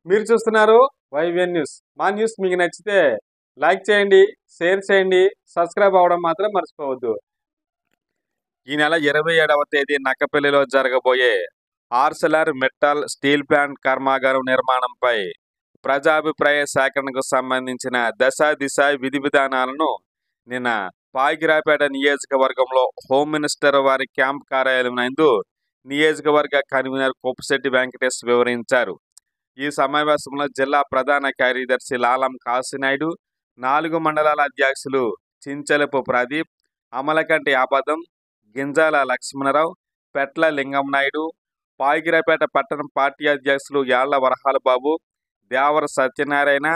మీరు చూస్తున్నారు YVN news. మా న్యూస్ మీకు నచ్చితే లైక్ చేయండి, షేర్ చేయండి, సబ్స్క్రైబ్ అవ్వడం మాత్రం మర్చిపోవద్దు. ఈ నెల 27వ తేదీ నక్కపల్లిలో జరగబోయే ఆర్సెలర్ మిట్టల్ స్టీల్ ప్లాంట్ కర్మాగారం నిర్మాణంపై ప్రజాభిప్రాయ సేకరణకు సంబంధించిన దశ దిశ విధి విధానాలను నిన్న పాయిగిరాపేట నియోజకవర్గంలో హోమ్ మినిస్టర్ వారి క్యాంప్ కార్యాలయం నందు నియోజకవర్గ కన్వీనర్ కొప్పుశెట్టి వెంకటేష్ వివరించారు. ఈ సమావేశంలో జిల్లా ప్రధాన కార్యదర్శి లాలం కాశీనాయుడు, 4 మండలాల అధ్యక్షులు చించలపు ప్రదీప్, అమలకంటి ఆపదం, గింజాల లక్ష్మణరావు, పెట్ల లింగం నాయుడు, పాయిగిరాపేట పట్టణ పార్టీ అధ్యక్షులు యాళ్ల వరహాల బాబు, దేవర సత్యనారాయణ,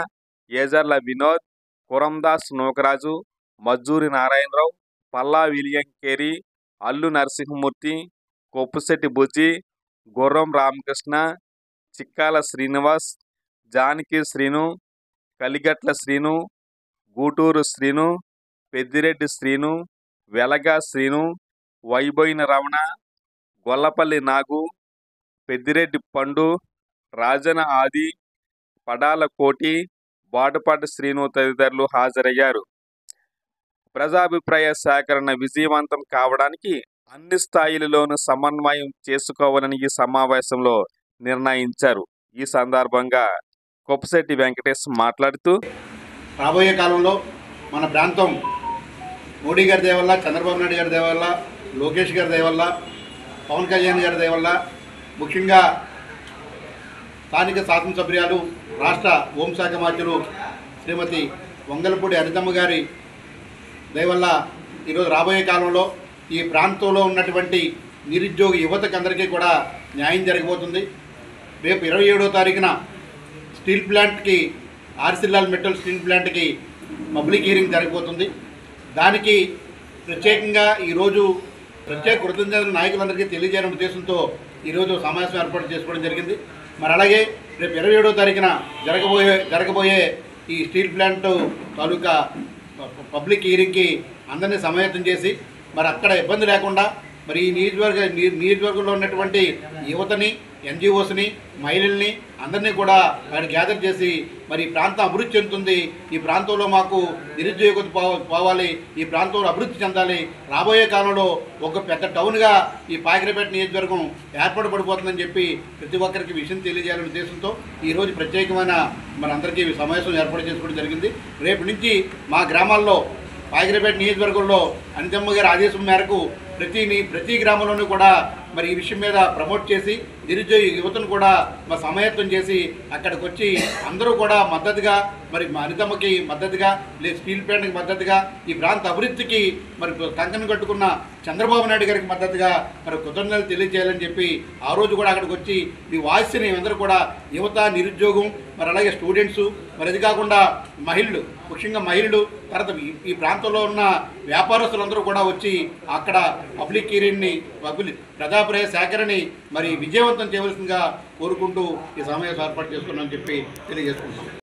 ఏజర్ల వినోద్, కురందాస్ నూకరాజు, మజ్జూరి నారాయణరావు, పల్లా విలియం కేరి, అల్లు నరసింహమూర్తి, కొప్పుశెట్టి బుజ్జి, గుర్రం రామకృష్ణ, చిక్కాల శ్రీనివాస్, జానకి శ్రీను, కలిగట్ల శ్రీను, గూటూరు శ్రీను, పెద్దిరెడ్డి శ్రీను, వెలగా శ్రీను, వైబోయిన రమణ, గొల్లపల్లి నాగు, పెద్దిరెడ్డి పండు, రాజన ఆది, పడాల కోటి, బాటుపాటి శ్రీను తదితరులు హాజరయ్యారు. ప్రజాభిప్రాయ సేకరణ విజయవంతం కావడానికి అన్ని స్థాయిలలోనూ సమన్వయం చేసుకోవాలని ఈ సమావేశంలో నిర్ణయించారు. ఈ సందర్భంగా కొప్పుశెట్టి వెంకటేష్ మాట్లాడుతూ, రాబోయే కాలంలో మన ప్రాంతం మోడీ గారి దయ వల్ల, చంద్రబాబు నాయుడు గారి దయ వల్ల, లోకేష్ గారి దయ వల్ల, పవన్ కళ్యాణ్ గారి దయ వల్ల, ముఖ్యంగా స్థానిక శాసనసభ్యురాలు రాష్ట్ర హోంశాఖ మంత్రులు శ్రీమతి వంగలపూడి అనితమ్మ గారి దయ వల్ల ఈరోజు రాబోయే కాలంలో ఈ ప్రాంతంలో ఉన్నటువంటి నిరుద్యోగ యువతకు అందరికీ కూడా న్యాయం జరగబోతుంది. రేపు 27వ తారీఖున స్టీల్ ప్లాంట్కి, ఆర్సెలర్ మిట్టల్ స్టీల్ ప్లాంట్కి పబ్లిక్ హీరింగ్ జరగబోతుంది. దానికి ప్రత్యేకంగా ఈరోజు ప్రత్యేక కృతజ్ఞతలు నాయకులందరికీ తెలియజేయడం ఉద్దేశంతో ఈరోజు సమావేశం ఏర్పాటు చేసుకోవడం జరిగింది. మరి అలాగే రేపు 27వ తారీఖున జరగబోయే ఈ స్టీల్ ప్లాంట్ తాలూకా పబ్లిక్ హీరింగ్కి అందరినీ సమాయత్తం చేసి మరి అక్కడ ఇబ్బంది లేకుండా మరి ఈ నియోజకవర్గంలో ఉన్నటువంటి యువతని, ఎన్జిఓస్ని, మహిళల్ని అందరినీ కూడా అక్కడ గ్యాదర్ చేసి మరి ఈ ప్రాంతం అభివృద్ధి చెందుతుంది, ఈ ప్రాంతంలో మాకు నిరుద్యోగత పోవాలి, ఈ ప్రాంతంలో అభివృద్ధి చెందాలి, రాబోయే కాలంలో ఒక పెద్ద టౌన్గా ఈ పాయిగిరాపేట నియోజకవర్గం ఏర్పడబడిపోతుందని చెప్పి ప్రతి ఒక్కరికి విషయం తెలియజేయాలనే ఉద్దేశంతో ఈరోజు ప్రత్యేకమైన మనందరికీ సమావేశం ఏర్పాటు చేసుకోవడం జరిగింది. రేపు నుంచి మా గ్రామాల్లో పాయిగిరాపేట నియోజకవర్గంలో అనితమ్మ గారి ఆదేశం మేరకు ప్రతి గ్రామంలోనూ కూడా మరి ఈ విషయం మీద ప్రమోట్ చేసి నిరుద్యోగ యువతను కూడా మా సమాయత్తం చేసి అక్కడికి వచ్చి అందరూ కూడా మద్దతుగా మరి మా అనితమ్మకి మద్దతుగా, లేదు స్టీల్ ప్లాంట్కి మద్దతుగా, ఈ ప్రాంత అభివృద్ధికి మరి కంకణం కట్టుకున్న చంద్రబాబు నాయుడు గారికి మద్దతుగా మరి కృతజ్ఞతలు తెలియజేయాలని చెప్పి ఆ రోజు కూడా అక్కడికి వచ్చి ఈ వాయిస్ని అందరూ కూడా యువత, నిరుద్యోగం, మరి అలాగే స్టూడెంట్స్, మరి అది కాకుండా మహిళలు, ముఖ్యంగా మహిళలు, తర్వాత ఈ ప్రాంతంలో ఉన్న వ్యాపారస్తులందరూ కూడా వచ్చి అక్కడ పబ్లిక్ హీరింగ్ని, ప్రజాభిప్రాయ సేకరణని మరి విజయవంతం చేయవలసిందిగా కోరుకుంటూ ఈ సమావేశం ఏర్పాటు చేసుకున్నామని చెప్పి తెలియజేసుకుంటున్నాం.